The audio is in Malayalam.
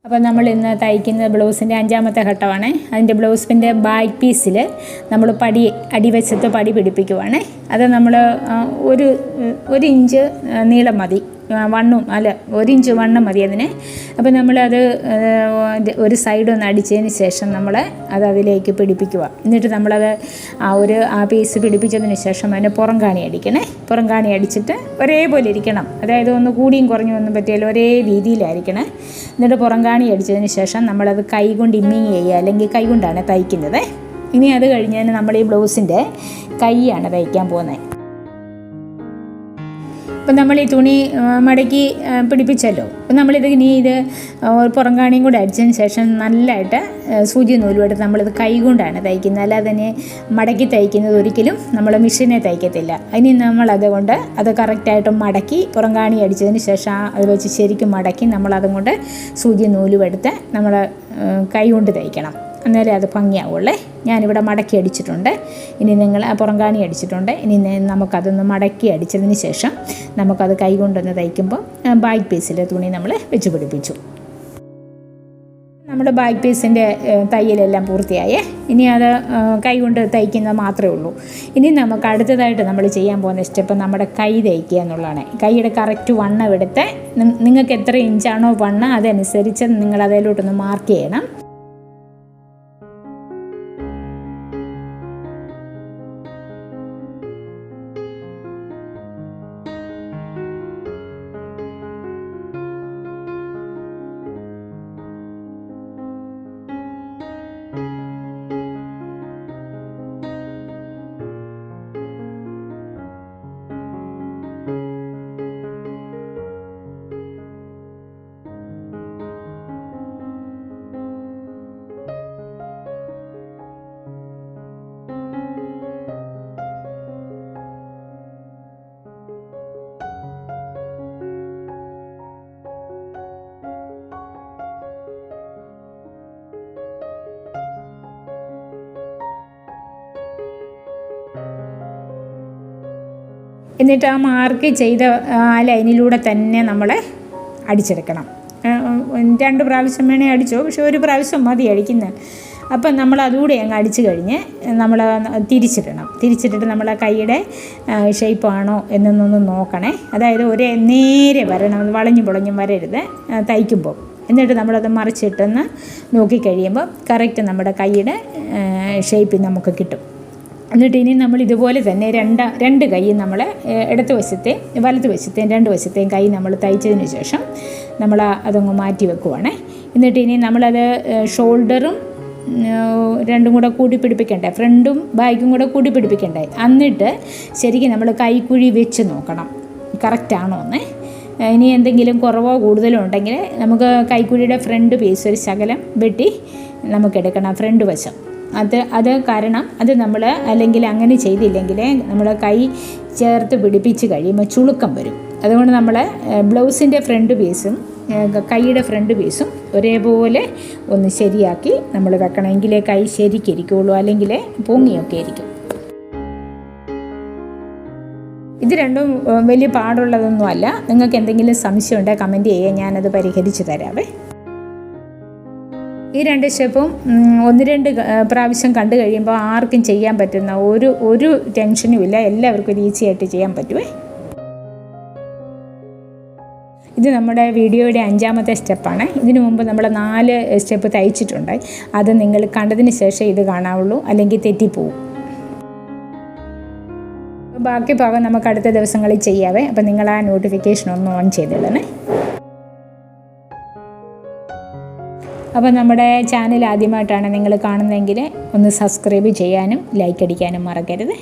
അപ്പോൾ നമ്മൾ ഇന്ന് തയ്ക്കുന്ന ബ്ലൗസിൻ്റെ അഞ്ചാമത്തെ ഘട്ടമാണ്. അതിൻ്റെ ബ്ലൗസിൻ്റെ ബാക്ക് പീസിൽ നമ്മൾ അടിവശത്ത് പടി പിടിപ്പിക്കുവാണ്. അത് നമ്മൾ ഒരു ഇഞ്ച് നീളം മതി, ഒരു ഇഞ്ച് വണ്ണം മതി അതിന്. അപ്പോൾ നമ്മളത് ഒരു സൈഡ് ഒന്ന് അടിച്ചതിന് ശേഷം നമ്മൾ അതിലേക്ക് പിടിപ്പിക്കുക. എന്നിട്ട് നമ്മളത് ആ പീസ് പിടിപ്പിച്ചതിന് ശേഷം അതിന് പുറംകാണി അടിക്കണേ. പുറംകാണി അടിച്ചിട്ട് ഒരേപോലെ ഇരിക്കണം, അതായത് ഒന്ന് കൂടിയും കുറഞ്ഞും ഒന്നും പറ്റിയാലും ഒരേ രീതിയിലായിരിക്കണേ. എന്നിട്ട് പുറംകാണി അടിച്ചതിന് ശേഷം നമ്മളത് കൈ കൊണ്ട് ഇമ്മിങ് ചെയ്യുക, അല്ലെങ്കിൽ കൈ കൊണ്ടാണ് തയ്ക്കുന്നത്. ഇനി അത് കഴിഞ്ഞാൽ നമ്മൾ ഈ ബ്ലൗസിൻ്റെ കൈയാണ് തയ്ക്കാൻ പോകുന്നത്. അപ്പം നമ്മൾ ഈ തുണി മടക്കി പിടിപ്പിച്ചല്ലോ. അപ്പം ഇത് പുറംകാണിയും കൂടെ അടിച്ചതിന് ശേഷം നല്ലതായിട്ട് സൂചി നൂലുമായിട്ട് നമ്മളിത് കൈ കൊണ്ടാണ് തയ്ക്കുന്നത്. അല്ലാതെ തന്നെ മടക്കി തയ്ക്കുന്നത് ഒരിക്കലും നമ്മൾ മെഷീനെ തയ്ക്കത്തില്ല. ഇനി നമ്മളതുകൊണ്ട് അത് കറക്റ്റായിട്ട് മടക്കി പുറംകാണി അടിച്ചതിന് ശേഷം അത് വെച്ച് ശരിക്കും മടക്കി നമ്മളതുകൊണ്ട് സൂചി നൂലുമെടുത്ത് നമ്മൾ കൈ കൊണ്ട് തയ്ക്കണം. അന്നേരം അത് ഭംഗിയാവുള്ളേ. ഞാനിവിടെ മടക്കി അടിച്ചിട്ടുണ്ട്. ഇനി നിങ്ങൾ പുറംകാണി അടിച്ചിട്ടുണ്ട്. ഇനി നമുക്കതൊന്ന് മടക്കി അടിച്ചതിന് ശേഷം നമുക്കത് കൈ കൊണ്ടൊന്ന് തയ്ക്കുമ്പോൾ ബാക്ക് പീസിലെ തുണി നമ്മൾ വെച്ച് പിടിപ്പിച്ചു. നമ്മുടെ ബാക്ക് പീസിൻ്റെ തയ്യലെല്ലാം പൂർത്തിയായേ. ഇനി അത് കൈ കൊണ്ട് തയ്ക്കുന്നത് മാത്രമേ ഉള്ളൂ. ഇനി നമുക്ക് അടുത്തതായിട്ട് നമ്മൾ ചെയ്യാൻ പോകുന്ന സ്റ്റെപ്പ് നമ്മുടെ കൈ തയ്ക്കുക എന്നുള്ളതാണ്. കൈയുടെ കറക്റ്റ് വണ്ണം എടുത്ത് നിങ്ങൾക്ക് എത്ര ഇഞ്ചാണോ വണ്ണം അതനുസരിച്ച് നിങ്ങൾ അതിലോട്ടൊന്ന് മാർക്ക് ചെയ്യണം. എന്നിട്ട് ആ മാർക്ക് ചെയ്ത ആ ലൈനിലൂടെ തന്നെ നമ്മൾ അടിച്ചെടുക്കണം. 2 പ്രാവശ്യം വേണേൽ അടിച്ചോ, പക്ഷെ ഒരു പ്രാവശ്യം മതി അടിക്കുന്നത്. അപ്പം നമ്മൾ അതുകൂടെ അങ്ങ് അടിച്ചു കഴിഞ്ഞ് നമ്മൾ തിരിച്ചിട്ടിട്ട് നമ്മൾ കൈയുടെ ഷേപ്പാണോ എന്നൊന്ന് നോക്കണേ. അതായത് നേരെ വരണം, വളഞ്ഞും പൊളഞ്ഞും വരരുത് തയ്ക്കുമ്പോൾ. എന്നിട്ട് നമ്മളത് മറിച്ചിട്ടെന്ന് നോക്കിക്കഴിയുമ്പോൾ കറക്റ്റ് നമ്മുടെ കൈയുടെ ഷേപ്പിൽ നമുക്ക് കിട്ടും. എന്നിട്ട് ഇനി നമ്മൾ ഇതുപോലെ തന്നെ രണ്ട് കൈ നമ്മൾ വലതുവശത്തെയും 2 വശത്തെയും കൈ നമ്മൾ തയ്ച്ചതിന് ശേഷം നമ്മൾ അതങ്ങ് മാറ്റി വെക്കുവാണേ. എന്നിട്ട് ഇനി നമ്മളത് ഷോൾഡറും രണ്ടും കൂടെ കൂട്ടി പിടിപ്പിക്കണ്ടേ, ഫ്രണ്ടും ബാക്കും കൂടെ കൂട്ടി പിടിപ്പിക്കണ്ടേ. എന്നിട്ട് ശരിക്കും നമ്മൾ കൈക്കുഴി വെച്ച് നോക്കണം കറക്റ്റാണോ എന്ന്. ഇനി എന്തെങ്കിലും കുറവോ കൂടുതലോ ഉണ്ടെങ്കിൽ നമുക്ക് കൈക്കുഴിയുടെ ഫ്രണ്ട് പീസ് ഒരു ശകലം വെട്ടി നമുക്കെടുക്കണം, ഫ്രണ്ട് വശം. അത് കാരണം അത് നമ്മൾ അല്ലെങ്കിൽ അങ്ങനെ ചെയ്തില്ലെങ്കിൽ നമ്മൾ കൈ ചേർത്ത് പിടിപ്പിച്ച് കഴിയുമ്പോൾ ചുളുക്കം വരും. അതുകൊണ്ട് നമ്മൾ ബ്ലൗസിൻ്റെ ഫ്രണ്ട് പീസും കൈയുടെ ഫ്രണ്ട് പീസും ഒരേപോലെ ഒന്ന് ശരിയാക്കി നമ്മൾ വെക്കണം. എങ്കിലേ കൈ ശരിക്കിരിക്കുള്ളൂ, അല്ലെങ്കിൽ പൊങ്ങിയൊക്കെ ഇരിക്കും. ഇത് രണ്ടും വലിയ പാടുള്ളതൊന്നുമല്ല. നിങ്ങൾക്ക് എന്തെങ്കിലും സംശയം ഉണ്ടെങ്കിൽ കമൻറ്റ് ചെയ്യുക, ഞാനത് പരിഹരിച്ച് തരാവേ. ഈ 2 സ്റ്റെപ്പും 1-2 പ്രാവശ്യം കണ്ടു കഴിയുമ്പോൾ ആർക്കും ചെയ്യാൻ പറ്റുന്ന ഒരു ടെൻഷനും ഇല്ല. എല്ലാവർക്കും ഇത് ഈസി ആയിട്ട് ചെയ്യാൻ പറ്റുമേ. ഇത് നമ്മുടെ വീഡിയോയുടെ 5ാമത്തെ സ്റ്റെപ്പാണ്. ഇതിനു മുമ്പ് നമ്മൾ 4 സ്റ്റെപ്പ് തയ്ച്ചിട്ടുണ്ട്. അത് നിങ്ങൾ കണ്ടതിന് ശേഷം ഇത് കാണാവുള്ളൂ, അല്ലെങ്കിൽ തെറ്റിപ്പോവും. ബാക്കി ഭാഗം നമുക്ക് അടുത്ത ദിവസങ്ങളിൽ ചെയ്യാവേ. അപ്പം നിങ്ങൾ ആ നോട്ടിഫിക്കേഷൻ ഒന്ന് ഓൺ ചെയ്തിടണേ. അപ്പോൾ നമ്മുടെ ചാനൽ ആദ്യമായിട്ടാണ് നിങ്ങൾ കാണുന്നതെങ്കിൽ ഒന്ന് സബ്സ്ക്രൈബ് ചെയ്യാനും ലൈക്ക് അടിക്കാനും മറക്കരുത്.